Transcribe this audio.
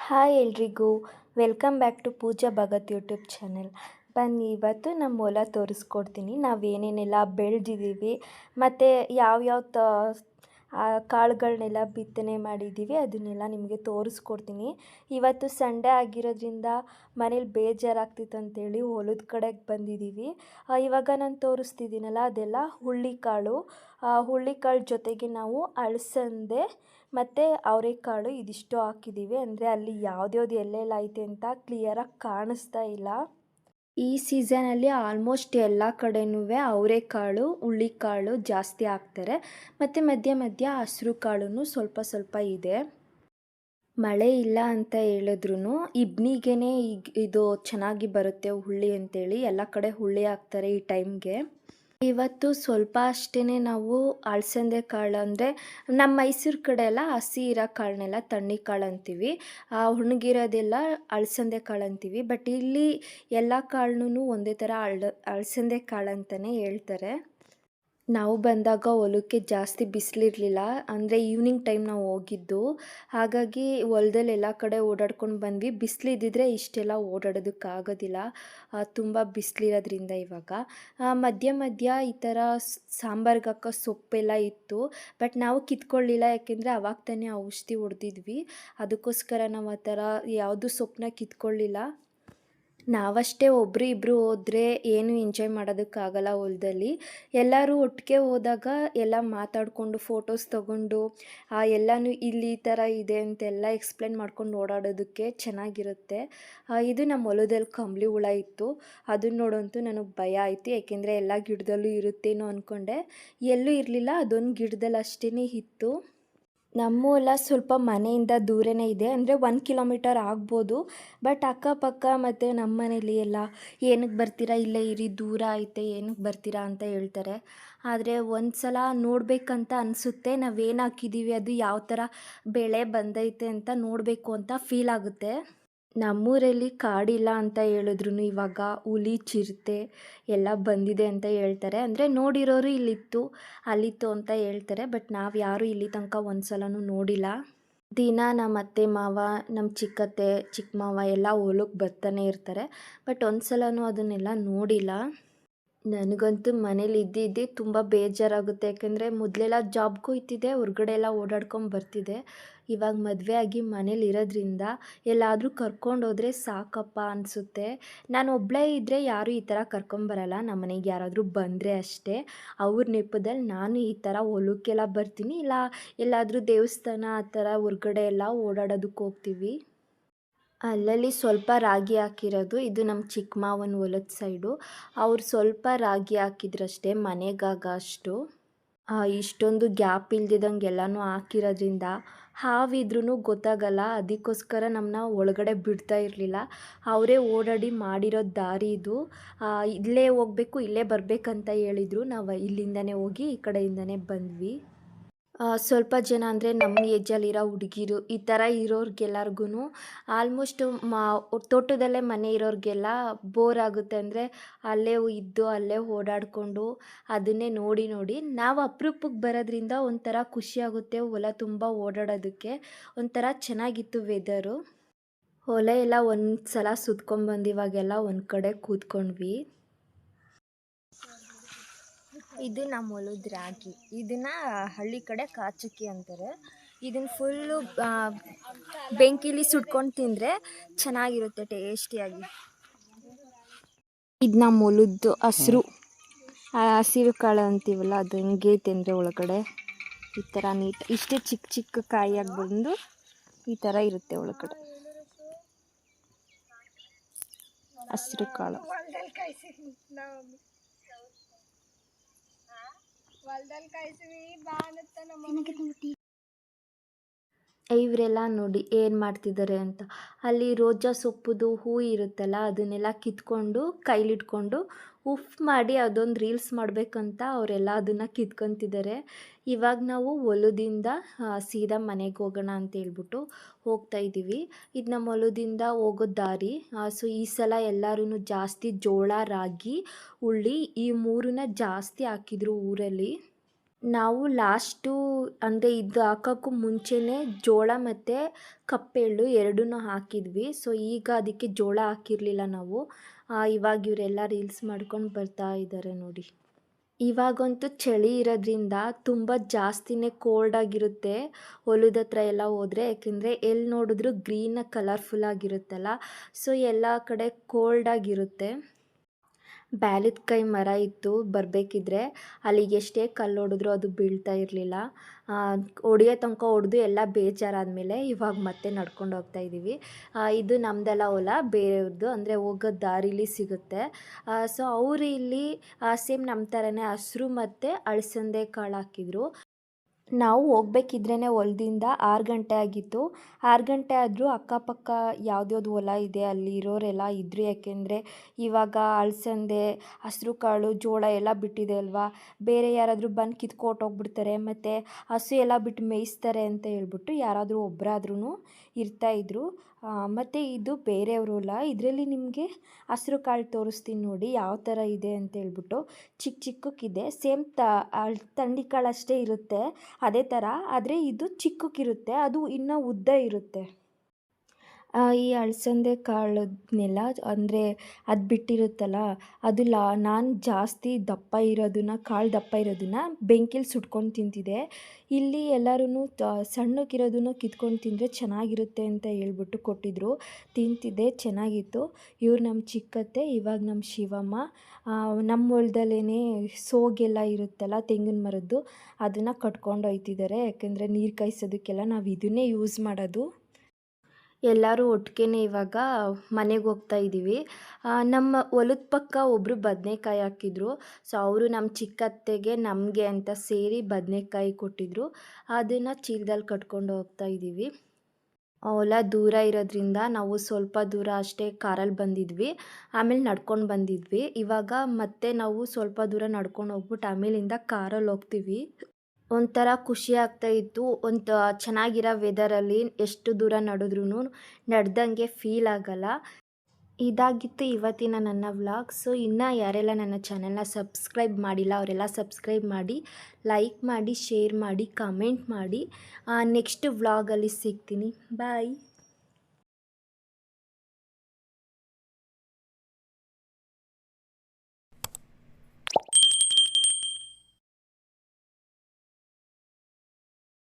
Hi ಎಲ್ರಿಗೂ welcome back to Pooja Bhagat YouTube channel. ಬನ್ನಿ ಇವತ್ತು ನಮ್ಮ ಹೊಲ ತೋರಿಸ್ಕೊಡ್ತೀನಿ, ನಾವೇನೇನೆಲ್ಲ ಬೆಳೆದಿದ್ದೀವಿ ಮತ್ತು ಯಾವ್ಯಾವ ಕಾಳುಗಳನ್ನೆಲ್ಲ ಬಿತ್ತನೆ ಮಾಡಿದ್ದೀವಿ ಅದನ್ನೆಲ್ಲ ನಿಮಗೆ ತೋರಿಸ್ಕೊಡ್ತೀನಿ. ಇವತ್ತು ಸಂಡೇ ಆಗಿರೋದ್ರಿಂದ ಮನೇಲಿ ಬೇಜಾರಾಗ್ತಿತ್ತು ಅಂತೇಳಿ ಹೊಲದ ಕಡೆಗೆ ಬಂದಿದ್ದೀವಿ. ಇವಾಗ ನಾನು ತೋರಿಸ್ತಿದ್ದೀನಲ್ಲ ಅದೆಲ್ಲ ಹುಳ್ಳಿಕಾಳು. ಹುಳ್ಳಿಕಾಳು ಜೊತೆಗೆ ನಾವು ಅಳಸಂದೆ ಮತ್ತು ಅವರೆಕಾಳು ಇದಿಷ್ಟು ಹಾಕಿದ್ದೀವಿ. ಅಂದರೆ ಅಲ್ಲಿ ಯಾವ್ದ್ಯಾವ್ದು ಎಲ್ಲೆಲ್ಲ ಐತೆ ಅಂತ ಕ್ಲಿಯರಾಗಿ ಕಾಣಿಸ್ತಾ ಇಲ್ಲ. ಈ ಸೀಸನಲ್ಲಿ ಆಲ್ಮೋಸ್ಟ್ ಎಲ್ಲ ಕಡೆನೂ ಅವರೆಕಾಳು ಹುಳ್ಳಿಕಾಳು ಜಾಸ್ತಿ ಹಾಕ್ತಾರೆ. ಮತ್ತು ಮಧ್ಯ ಮಧ್ಯ ಹಸಿರು ಕಾಳು ಸ್ವಲ್ಪ ಸ್ವಲ್ಪ ಇದೆ. ಮಳೆ ಇಲ್ಲ ಅಂತ ಹೇಳಿದ್ರು ಇಬ್ನಿಗೇ ಇದು ಚೆನ್ನಾಗಿ ಬರುತ್ತೆ ಹುಳ್ಳಿ ಅಂತೇಳಿ ಎಲ್ಲ ಕಡೆ ಹುಳ್ಳಿ ಹಾಕ್ತಾರೆ ಈ ಟೈಮ್ಗೆ. ಇವತ್ತು ಸ್ವಲ್ಪ ಅಷ್ಟೇ ನಾವು ಅಲಸಂದೆ ಕಾಳು ಅಂದರೆ ನಮ್ಮ ಮೈಸೂರು ಕಡೆ ಎಲ್ಲ ಹಸಿ ಇರೋ ಕಾಳನ್ನೆಲ್ಲ ತಣ್ಣಿ ಕಾಳು ಅಂತೀವಿ, ಒಣಗಿರೋದೆಲ್ಲ ಅಲಸಂದೆ ಕಾಳು ಅಂತೀವಿ. ಬಟ್ ಇಲ್ಲಿ ಎಲ್ಲ ಕಾಳನ್ನೂ ಒಂದೇ ಥರ ಅಲಸಂದೆ ಕಾಳು ಅಂತಲೇ ಹೇಳ್ತಾರೆ. ನಾವು ಬಂದಾಗ ಹೊಲಕ್ಕೆ ಜಾಸ್ತಿ ಬಿಸಿಲಿರಲಿಲ್ಲ, ಅಂದರೆ ಈವ್ನಿಂಗ್ ಟೈಮ್ ನಾವು ಹೋಗಿದ್ದು. ಹಾಗಾಗಿ ಹೊಲದಲ್ಲಿ ಎಲ್ಲ ಕಡೆ ಓಡಾಡ್ಕೊಂಡು ಬಂದ್ವಿ. ಬಿಸಿಲಿದ್ದಿದ್ರೆ ಇಷ್ಟೆಲ್ಲ ಓಡಾಡೋದಕ್ಕಾಗೋದಿಲ್ಲ, ತುಂಬ ಬಿಸಿಲಿರೋದ್ರಿಂದ. ಇವಾಗ ಮಧ್ಯ ಮಧ್ಯ ಈ ಥರ ಸಾಂಬಾರ್ಗೆ ಹಾಕೋ ಸೊಪ್ಪೆಲ್ಲ ಇತ್ತು, ಬಟ್ ನಾವು ಕಿತ್ಕೊಳ್ಳಿಲ್ಲ. ಯಾಕೆಂದರೆ ಅವಾಗ ತಾನೇ ಔಷಧಿ ಹೊಡೆದಿದ್ವಿ, ಅದಕ್ಕೋಸ್ಕರ ನಾವು ಆ ಥರ ಯಾವುದು ಸೊಪ್ಪನ್ನ ಕಿತ್ಕೊಳ್ಳಿಲ್ಲ. ನಾವಷ್ಟೇ ಒಬ್ಬರು ಇಬ್ಬರು ಹೋದರೆ ಏನು ಎಂಜಾಯ್ ಮಾಡೋದಕ್ಕಾಗಲ್ಲ ಹೊಲದಲ್ಲಿ. ಎಲ್ಲರೂ ಒಟ್ಟಿಗೆ ಹೋದಾಗ ಎಲ್ಲ ಮಾತಾಡಿಕೊಂಡು ಫೋಟೋಸ್ ತೊಗೊಂಡು ಎಲ್ಲನೂ ಇಲ್ಲಿ ಈ ಥರ ಇದೆ ಅಂತೆಲ್ಲ ಎಕ್ಸ್ಪ್ಲೇನ್ ಮಾಡ್ಕೊಂಡು ಓಡಾಡೋದಕ್ಕೆ ಚೆನ್ನಾಗಿರುತ್ತೆ. ಇದು ನಮ್ಮ ಹೊಲದಲ್ಲಿ ಕಂಬಳಿ ಹುಳ ಇತ್ತು, ಅದನ್ನ ನೋಡೋಂತೂ ನನಗೆ ಭಯ ಆಯಿತು. ಏಕೆಂದರೆ ಎಲ್ಲ ಗಿಡದಲ್ಲೂ ಇರುತ್ತೇನೋ ಅಂದ್ಕೊಂಡೆ, ಎಲ್ಲೂ ಇರಲಿಲ್ಲ, ಅದೊಂದು ಗಿಡದಲ್ಲಿ ಅಷ್ಟೇ ಇತ್ತು. ನಮ್ಮ ಹೊಲ ಸ್ವಲ್ಪ ಮನೆಯಿಂದ ದೂರನೇ ಇದೆ, ಅಂದರೆ 1 ಕಿಲೋಮೀಟರ್ ಆಗ್ಬೋದು. ಬಟ್ ಅಕ್ಕಪಕ್ಕ ಮತ್ತು ನಮ್ಮ ಮನೇಲಿ ಎಲ್ಲ ಏನಕ್ಕೆ ಬರ್ತೀರಾ, ಇಲ್ಲೇ ಇರಿ, ದೂರ ಐತೆ, ಏನಕ್ಕೆ ಬರ್ತೀರಾ ಅಂತ ಹೇಳ್ತಾರೆ. ಆದರೆ ಒಂದು ಸಲ ನೋಡಬೇಕಂತ ಅನಿಸುತ್ತೆ, ನಾವೇನು ಹಾಕಿದ್ದೀವಿ ಅದು ಯಾವ ಥರ ಬೆಳೆ ಬಂದೈತೆ ಅಂತ ನೋಡಬೇಕು ಅಂತ ಫೀಲ್ ಆಗುತ್ತೆ. ನಮ್ಮೂರಲ್ಲಿ ಕಾಡಿಲ್ಲ ಅಂತ ಹೇಳಿದ್ರು ಇವಾಗ ಹುಲಿ ಚಿರತೆ ಎಲ್ಲ ಬಂದಿದೆ ಅಂತ ಹೇಳ್ತಾರೆ. ಅಂದರೆ ನೋಡಿರೋರು ಇಲ್ಲಿತ್ತು ಅಲ್ಲಿತ್ತು ಅಂತ ಹೇಳ್ತಾರೆ, ಬಟ್ ನಾವು ಯಾರೂ ಇಲ್ಲಿ ತನಕ ಒಂದು ಸಲನೂ ನೋಡಿಲ್ಲ. ದಿನ ನಮ್ಮ ಅತ್ತೆ ಮಾವ, ನಮ್ಮ ಚಿಕ್ಕತ್ತೆ ಚಿಕ್ಕ ಮಾವ ಎಲ್ಲ ಹೊಲಕ್ಕೆ ಬರ್ತಾನೆ ಇರ್ತಾರೆ, ಬಟ್ ಒಂದು ಸಲನೂ ಅದನ್ನೆಲ್ಲ ನೋಡಿಲ್ಲ. ನನಗಂತೂ ಮನೇಲಿ ಇದ್ದಿದ್ದೆ ತುಂಬ ಬೇಜಾರಾಗುತ್ತೆ. ಯಾಕೆಂದರೆ ಮೊದಲೆಲ್ಲ ಜಾಬ್ಗೂ ಹೋಗ್ತಿದ್ದೆ, ಹೊರ್ಗಡೆ ಎಲ್ಲ ಓಡಾಡ್ಕೊಂಡು ಬರ್ತಿದ್ದೆ. ಇವಾಗ ಮದುವೆ ಆಗಿ ಮನೇಲಿ ಇರೋದ್ರಿಂದ ಎಲ್ಲಾದರೂ ಕರ್ಕೊಂಡೋದ್ರೆ ಸಾಕಪ್ಪ ಅನಿಸುತ್ತೆ. ನಾನು ಒಬ್ಬಳೇ ಇದ್ದರೆ ಯಾರೂ ಈ ಥರ ಕರ್ಕೊಂಬರಲ್ಲ, ನಮ್ಮ ಮನೆಗೆ ಯಾರಾದರೂ ಬಂದರೆ ಅಷ್ಟೇ. ಅವ್ರ ನೆಪದಲ್ಲಿ ನಾನು ಈ ಥರ ಹೊಲಕ್ಕೆಲ್ಲ ಬರ್ತೀನಿ, ಇಲ್ಲ ಎಲ್ಲಾದರೂ ದೇವಸ್ಥಾನ ಆ ಥರ ಹೊರ್ಗಡೆ ಎಲ್ಲ ಓಡಾಡೋದಕ್ಕೆ ಹೋಗ್ತೀವಿ. ಅಲ್ಲಲ್ಲಿ ಸ್ವಲ್ಪ ರಾಗಿ ಹಾಕಿರೋದು, ಇದು ನಮ್ಮ ಚಿಕ್ಕ ಮಾವನ ಹೊಲದ ಸೈಡು. ಅವ್ರು ಸ್ವಲ್ಪ ರಾಗಿ ಹಾಕಿದ್ರಷ್ಟೇ ಮನೆಗಾಗ ಅಷ್ಟು. ಇಷ್ಟೊಂದು ಗ್ಯಾಪ್ ಇಲ್ದಿದ್ದಂಗೆ ಎಲ್ಲನೂ ಹಾಕಿರೋದ್ರಿಂದ ಹಾವಿದ್ರೂ ಗೊತ್ತಾಗಲ್ಲ, ಅದಕ್ಕೋಸ್ಕರ ನಮ್ಮನ್ನ ಒಳಗಡೆ ಬಿಡ್ತಾ ಇರಲಿಲ್ಲ. ಅವರೇ ಓಡಾಡಿ ಮಾಡಿರೋ ದಾರಿ ಇದು, ಇಲ್ಲೇ ಹೋಗಬೇಕು ಇಲ್ಲೇ ಬರಬೇಕಂತ ಹೇಳಿದರು. ನಾವು ಇಲ್ಲಿಂದನೇ ಹೋಗಿ ಈ ಕಡೆಯಿಂದನೇ ಬಂದ್ವಿ. ಸ್ವಲ್ಪ ಜನ ಅಂದರೆ ನಮ್ಮ ಏಜಲ್ಲಿರೋ ಹುಡುಗಿರು ಈ ಥರ ಇರೋರಿಗೆಲ್ಲರಿಗೂ ಆಲ್ಮೋಸ್ಟ್ ತೋಟದಲ್ಲೇ ಮನೆ ಇರೋರಿಗೆಲ್ಲ ಬೋರ್ ಆಗುತ್ತೆ. ಅಂದರೆ ಅಲ್ಲೇ ಇದ್ದು ಅಲ್ಲೇ ಓಡಾಡಿಕೊಂಡು ಅದನ್ನೇ ನೋಡಿ ನೋಡಿ ನಾವು ಅಪರೂಪಕ್ಕೆ ಬರೋದ್ರಿಂದ ಒಂಥರ ಖುಷಿಯಾಗುತ್ತೆ. ಹೊಲ ತುಂಬ ಓಡಾಡೋದಕ್ಕೆ ಒಂಥರ ಚೆನ್ನಾಗಿತ್ತು ವೆದರು. ಹೊಲ ಎಲ್ಲ ಒಂದು ಸಲ ಸುತ್ಕೊಂಡ್ಬಂದು ಇವಾಗೆಲ್ಲ ಒಂದು ಕಡೆ ಕೂತ್ಕೊಂಡ್ವಿ. ಇದು ನಮ್ಮ ಹೊಲದ ರಾಗಿ, ಇದನ್ನು ಹಳ್ಳಿ ಕಡೆ ಕಾಚಕ್ಕಿ ಅಂತಾರೆ. ಇದನ್ನು ಫುಲ್ಲು ಬೆಂಕಿಲಿ ಸುಟ್ಕೊಂಡು ತಿಂದರೆ ಚೆನ್ನಾಗಿರುತ್ತೆ ಟೇಸ್ಟಿಯಾಗಿ. ಇದು ನಮ್ಮ ಹೊಲದ್ದು ಹಸಿರು ಕಾಳು ಅಂತೀವಲ್ಲ, ಅದು ಹಿಂಗೆ ತಿಂದರೆ ಒಳಗಡೆ ಈ ಥರ ನೀಟ್ ಇಷ್ಟೇ ಚಿಕ್ಕ ಚಿಕ್ಕ ಕಾಯಿಯಾಗಿ ಬಂದು ಈ ಥರ ಇರುತ್ತೆ ಒಳಗಡೆ ಹಸಿರು ಕಾಳು. ಇವರೆಲ್ಲ ನೋಡಿ ಏನು ಮಾಡ್ತಿದ್ದಾರೆ ಅಂತ. ಅಲ್ಲಿ ರೋಜಾ ಸೊಪ್ಪುದು ಹೂ ಇರುತ್ತಲ್ಲ ಅದನ್ನೆಲ್ಲ ಕಿತ್ಕೊಂಡು ಕೈಲಿಟ್ಕೊಂಡು ಉಫ್ ಮಾಡಿ ಅದೊಂದು ರೀಲ್ಸ್ ಮಾಡಬೇಕಂತ ಅವರೆಲ್ಲ ಅದನ್ನು ಕಿತ್ಕೊತಿದ್ದಾರೆ. ಇವಾಗ ನಾವು ಹೊಲದಿಂದ ಸೀದಾ ಮನೆಗೆ ಹೋಗೋಣ ಅಂತ ಹೇಳ್ಬಿಟ್ಟು ಹೋಗ್ತಾ ಇದ್ದೀವಿ. ಇದು ನಮ್ಮ ಹೊಲದಿಂದ ಹೋಗೋ ದಾರಿ. ಸೊ ಈ ಸಲ ಎಲ್ಲರೂ ಜಾಸ್ತಿ ಜೋಳ ರಾಗಿ ಹುಳ್ಳಿ ಈ ಮೂರನ್ನ ಜಾಸ್ತಿ ಹಾಕಿದ್ರು ಊರಲ್ಲಿ. ನಾವು ಲಾಸ್ಟು ಅಂದರೆ ಇದು ಹಾಕೋಕ್ಕೂ ಮುಂಚೆನೇ ಜೋಳ ಮತ್ತು ಕಪ್ಪೆಳ್ಳು ಎರಡನ್ನೂ ಹಾಕಿದ್ವಿ. ಸೊ ಈಗ ಅದಕ್ಕೆ ಜೋಳ ಹಾಕಿರಲಿಲ್ಲ ನಾವು. ಇವಾಗ ಇವರೆಲ್ಲ ರೀಲ್ಸ್ ಮಾಡ್ಕೊಂಡು ಬರ್ತಾ ಇದ್ದಾರೆ ನೋಡಿ. ಇವಾಗಂತೂ ಚಳಿ ಇರೋದ್ರಿಂದ ತುಂಬ ಜಾಸ್ತಿನೇ ಕೋಲ್ಡ್ ಆಗಿರುತ್ತೆ ಹೊಲದ ಹತ್ರ ಎಲ್ಲ ಹೋದರೆ. ಯಾಕೆಂದರೆ ಎಲ್ಲಿ ನೋಡಿದ್ರೂ ಗ್ರೀನ್ ಕಲರ್ಫುಲ್ ಆಗಿರುತ್ತಲ್ಲ, ಸೊ ಎಲ್ಲ ಕಡೆ ಕೋಲ್ಡ್ ಆಗಿರುತ್ತೆ. ಬ್ಯಾಲದ ಮರ ಇತ್ತು ಬರಬೇಕಿದ್ರೆ, ಅಲ್ಲಿಗೆ ಎಷ್ಟೇ ಕಲ್ಲು ಹೊಡೆದ್ರೂ ಅದು ಬೀಳ್ತಾ ಇರಲಿಲ್ಲ. ಹೊಡೆಯೋ ತನಕ ಹೊಡೆದು ಎಲ್ಲ ಬೇಜಾರಾದಮೇಲೆ ಇವಾಗ ಮತ್ತೆ ನಡ್ಕೊಂಡು ಹೋಗ್ತಾ ಇದ್ದೀವಿ. ಇದು ನಮ್ಮದೆಲ್ಲ ಹೊಲ, ಬೇರೆಯವ್ರದ್ದು, ಅಂದರೆ ಹೋಗೋ ದಾರಿಲಿ ಸಿಗುತ್ತೆ. ಸೊ ಅವರು ಇಲ್ಲಿ ಸೇಮ್ ನಮ್ಮ ಥರನೇ ಹಸ್ರು ಮತ್ತು ಅಲಸಂದೆ ಕಾಳು ಹಾಕಿದ್ರು. ನಾವು ಹೋಗ್ಬೇಕಿದ್ರೇ ಹೊಲದಿಂದ 6 ಗಂಟೆ ಆಗಿತ್ತು. 6 ಗಂಟೆ ಆದರೂ ಅಕ್ಕಪಕ್ಕ ಯಾವ್ದ್ಯಾವ್ದು ಹೊಲ ಇದೆ ಅಲ್ಲಿ ಇರೋರೆಲ್ಲ ಇದ್ದರು. ಯಾಕೆಂದರೆ ಇವಾಗ ಅಲಸಂದೆ, ಹಸ್ರು ಕಾಳು, ಜೋಳ ಎಲ್ಲ ಬಿಟ್ಟಿದೆ ಅಲ್ವಾ, ಬೇರೆ ಯಾರಾದರೂ ಬಂದು ಕಿತ್ಕೊಟ್ಟೋಗ್ಬಿಡ್ತಾರೆ ಮತ್ತು ಹಸು ಎಲ್ಲ ಬಿಟ್ಟು ಮೇಯಿಸ್ತಾರೆ ಅಂತ ಹೇಳ್ಬಿಟ್ಟು ಯಾರಾದರೂ ಒಬ್ಬರಾದ್ರೂ ಇರ್ತಾಯಿದ್ರು. ಮತ್ತು ಇದು ಬೇರೆಯವ್ರ ಹೊಲ. ಇದರಲ್ಲಿ ನಿಮಗೆ ಹಸ್ರು ಕಾಳು ತೋರಿಸ್ತೀನಿ ನೋಡಿ ಯಾವ ಥರ ಇದೆ ಅಂತೇಳ್ಬಿಟ್ಟು. ಚಿಕ್ಕ ಚಿಕ್ಕಕ್ಕಿದೆ, ಸೇಮ್ ತಂಡಿ ಕಾಳು ಅಷ್ಟೇ ಇರುತ್ತೆ ಅದೇ ಥರ, ಆದರೆ ಇದು ಚಿಕ್ಕಕ್ಕಿರುತ್ತೆ, ಅದು ಇನ್ನೂ ಉದ್ದ ಇರುತ್ತೆ. ಈ ಅಲಸಂದೆ ಕಾಳನ್ನೆಲ್ಲ ಅಂದರೆ ಅದು ಬಿಟ್ಟಿರುತ್ತಲ್ಲ, ಅದು ನಾನು ಜಾಸ್ತಿ ದಪ್ಪ ಇರೋದನ್ನು, ಕಾಳು ದಪ್ಪ ಇರೋದನ್ನು ಬೆಂಕಿಲಿ ಸುಟ್ಕೊಂಡು ತಿಂತಿದ್ದೆ. ಇಲ್ಲಿ ಎಲ್ಲರೂ ಸಣ್ಣಕ್ಕಿರೋದನ್ನು ಕಿತ್ಕೊಂಡು ತಿಂದರೆ ಚೆನ್ನಾಗಿರುತ್ತೆ ಅಂತ ಹೇಳ್ಬಿಟ್ಟು ಕೊಟ್ಟಿದ್ದರು. ತಿಂತಿದ್ದೆ, ಚೆನ್ನಾಗಿತ್ತು. ಇವ್ರು ನಮ್ಮ ಚಿಕ್ಕತ್ತೆ, ಇವಾಗ ನಮ್ಮ ಶಿವಮ್ಮ. ನಮ್ಮ ಹೊಲದಲ್ಲೇ ಸೋಗೆಲ್ಲ ಇರುತ್ತಲ್ಲ ತೆಂಗಿನ ಮರದ್ದು, ಅದನ್ನು ಕಟ್ಕೊಂಡು ಹೋಗ್ತಿದ್ದಾರೆ. ಯಾಕೆಂದರೆ ನೀರು ಕಾಯಿಸೋದಕ್ಕೆಲ್ಲ ನಾವು ಇದನ್ನೇ ಯೂಸ್ ಮಾಡೋದು. ಎಲ್ಲರೂ ಒಟ್ಟಿಗೆನೇ ಇವಾಗ ಮನೆಗೆ ಹೋಗ್ತಾ ಇದ್ದೀವಿ. ನಮ್ಮ ಹೊಲದ ಪಕ್ಕ ಒಬ್ಬರು ಬದನೇಕಾಯಿ ಹಾಕಿದ್ರು. ಸೊ ಅವರು ನಮ್ಮ ಚಿಕ್ಕತ್ತೆಗೆ ನಮಗೆ ಅಂತ ಸೇರಿ ಬದನೇಕಾಯಿ ಕೊಟ್ಟಿದ್ದರು. ಅದನ್ನು ಚೀಲದಲ್ಲಿ ಕಟ್ಕೊಂಡು ಹೋಗ್ತಾ ಇದ್ದೀವಿ. ಹೊಲ ದೂರ ಇರೋದ್ರಿಂದ ನಾವು ಸ್ವಲ್ಪ ದೂರ ಅಷ್ಟೇ ಕಾರಲ್ಲಿ ಬಂದಿದ್ವಿ, ಆಮೇಲೆ ನಡ್ಕೊಂಡು ಬಂದಿದ್ವಿ. ಇವಾಗ ಮತ್ತೆ ನಾವು ಸ್ವಲ್ಪ ದೂರ ನಡ್ಕೊಂಡು ಹೋಗ್ಬಿಟ್ಟು ಆಮೇಲಿಂದ ಕಾರಲ್ಲಿ ಹೋಗ್ತೀವಿ. ಒಂಥರ ಖುಷಿ ಆಗ್ತಾಯಿತ್ತು. ಚೆನ್ನಾಗಿರೋ ವೆದರಲ್ಲಿ ಎಷ್ಟು ದೂರ ನಡೆದ್ರೂ ನಡೆದಂಗೆ ಫೀಲ್ ಆಗಲ್ಲ. ಇದಾಗಿತ್ತು ಇವತ್ತಿನ ನನ್ನ ವ್ಲಾಗ್. ಸೊ ಇನ್ನೂ ಯಾರೆಲ್ಲ ನನ್ನ ಚಾನೆಲ್ನ ಸಬ್ಸ್ಕ್ರೈಬ್ ಮಾಡಿಲ್ಲ ಅವರೆಲ್ಲ ಸಬ್ಸ್ಕ್ರೈಬ್ ಮಾಡಿ, ಲೈಕ್ ಮಾಡಿ, ಶೇರ್ ಮಾಡಿ, ಕಮೆಂಟ್ ಮಾಡಿ. ನೆಕ್ಸ್ಟ್ ವ್ಲಾಗಲ್ಲಿ ಸಿಗ್ತೀನಿ. ಬಾಯ್.